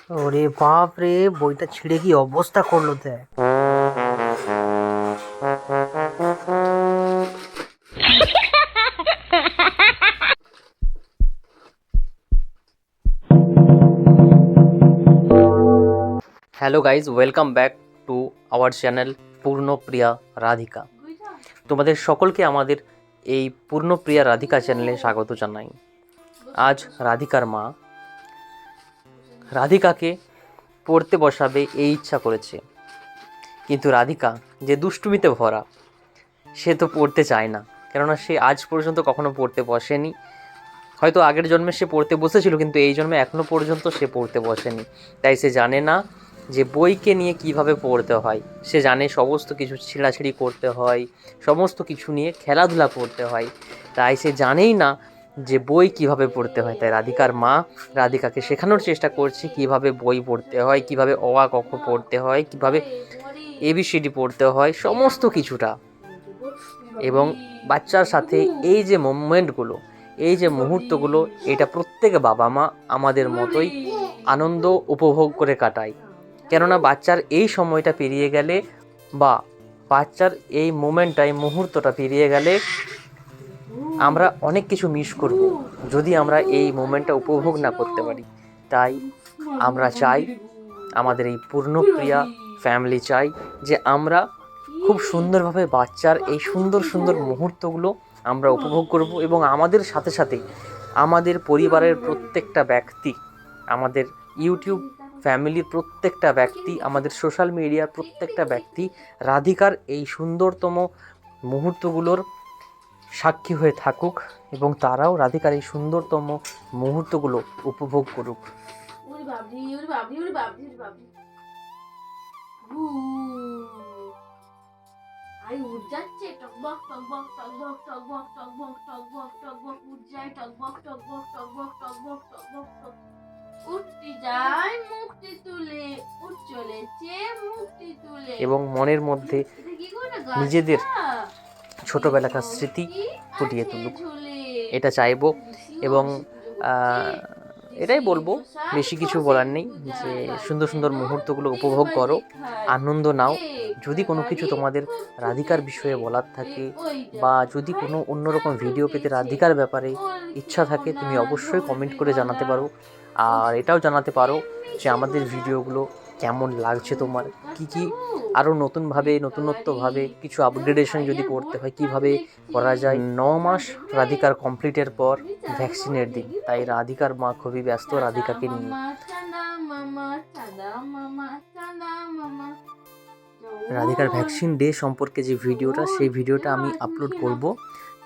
ওরে বাপ রে, বইটা ছিঁড়ে কি অবস্থা করলো দেখ। Hello guys, welcome back to our channel Purnapriya Radhika. তোমাদের সকলকে আমাদের এই পূর্ণপ্রিয়া রাধিকা চ্যানেলে স্বাগত জানাই। আজ রাধিকার মা রাধিকাকে পড়তে বসাবে এই ইচ্ছা করেছে, কিন্তু রাধিকা যে দুষ্টুমিতে ভরা, সে তো পড়তে চায় না। কেননা সে আজ পর্যন্ত কখনো পড়তে বসেনি। হয়তো আগের জন্মে সে পড়তে বসেছিল, কিন্তু এই জন্মে এখনও পর্যন্ত সে পড়তে বসেনি। তাই সে জানে না যে বইকে নিয়ে কিভাবে পড়তে হয়। সে জানে সমস্ত কিছু ছিঁড়াছিঁড়ি করতে হয়, সমস্ত কিছু নিয়ে খেলাধুলা করতে হয়। তাই সে জানেই না যে বই কিভাবে পড়তে হয়। তাই রাধিকার মা রাধিকাকে শেখানোর চেষ্টা করছে কিভাবে বই পড়তে হয়, কিভাবে অ আ ক খ পড়তে হয়, কিভাবে ABCD পড়তে হয়, সমস্ত কিছুটা। এবং বাচ্চার সাথে এই যে মোমেন্টগুলো, এই যে মুহূর্তগুলো, এটা প্রত্যেক বাবা মা আমাদের মতোই আনন্দ উপভোগ করে কাটায়। কেননা বাচ্চার এই সময়টা পেরিয়ে গেলে, বা বাচ্চার এই মোমেন্টটা, এই মুহূর্তটা পেরিয়ে গেলে আমরা অনেক কিছু মিস করব যদি আমরা এই মোমেন্টটা উপভোগ না করতে পারি। তাই আমরা চাই, আমাদের এই পূর্ণপ্রিয়া ফ্যামিলি চাই যে আমরা খুব সুন্দরভাবে বাচ্চার এই সুন্দর সুন্দর মুহূর্তগুলো আমরা উপভোগ করব। এবং আমাদের সাথে সাথে আমাদের পরিবারের প্রত্যেকটা ব্যক্তি, আমাদের ইউটিউব ফ্যামিলির প্রত্যেকটা ব্যক্তি, আমাদের সোশ্যাল মিডিয়ার প্রত্যেকটা ব্যক্তি রাধিকার এই সুন্দরতম মুহূর্তগুলোর সাক্ষী হয়ে থাকুক এবং তারাও রাধিকার এই সুন্দরতম মুহূর্তগুলো উপভোগ করুক। আই উঠ যাচ্ছে, টকবক টকবক টকবক টকবক টকবক টকবক টকবক উঠ যায়, টকবক টকবক টকবক টকবক টকবক টক উঠতে যায় মুক্তি তুলে, উঠ চলেছে মুক্তি তুলে। এবং মনের মধ্যে নিজেদের ছোটবেলাকার স্মৃতি ফুটিয়ে তুলুক, এটা চাইবো। এবং এটাই বলবো, বেশি কিছু বলার নেই, যে সুন্দর সুন্দর মুহূর্তগুলো উপভোগ করো, আনন্দ নাও। যদি কোনো কিছু তোমাদের রাধিকার বিষয়ে বলার থাকে, বা যদি কোনো অন্যরকম ভিডিও পেতে রাধিকার ব্যাপারে ইচ্ছা থাকে, তুমি অবশ্যই কমেন্ট করে জানাতে পারো। আর এটাও জানাতে পারো যে আমাদের ভিডিওগুলো কেমন লাগছে তোমার, কি আরও নতুনত্বভাবে কিছু আপগ্রেডেশন যদি করতে হয়, কিভাবে করা যায়। 9 মাস রাধিকার কমপ্লিটের পর ভ্যাকসিনের দিন, তাই রাধিকার মা খুবই ব্যস্ত রাধিকাকে নিয়ে। রাধিকার ভ্যাকসিন ডে সম্পর্কে যে ভিডিওটা, সেই ভিডিওটা আমি আপলোড করব।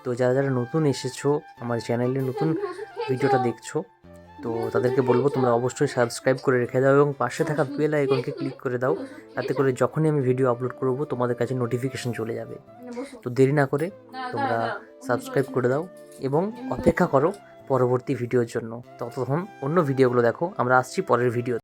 তো যারা যারা নতুন এসেছো আমার চ্যানেলে, নতুন ভিডিওটা দেখছো, তো তাদেরকে বলবো তোমরা অবশ্যই সাবস্ক্রাইব করে রেখে দাও এবং পাশে থাকা বেল আইকনকে ক্লিক করে দাও, তাতে করে যখনই আমি ভিডিও আপলোড করব তোমাদের কাছে নোটিফিকেশন চলে যাবে। তো দেরি না করে তোমরা সাবস্ক্রাইব করে দাও এবং অপেক্ষা করো পরবর্তী ভিডিওর জন্য। ততক্ষণ অন্য ভিডিওগুলো দেখো, আমরা আসছি পরের ভিডিও।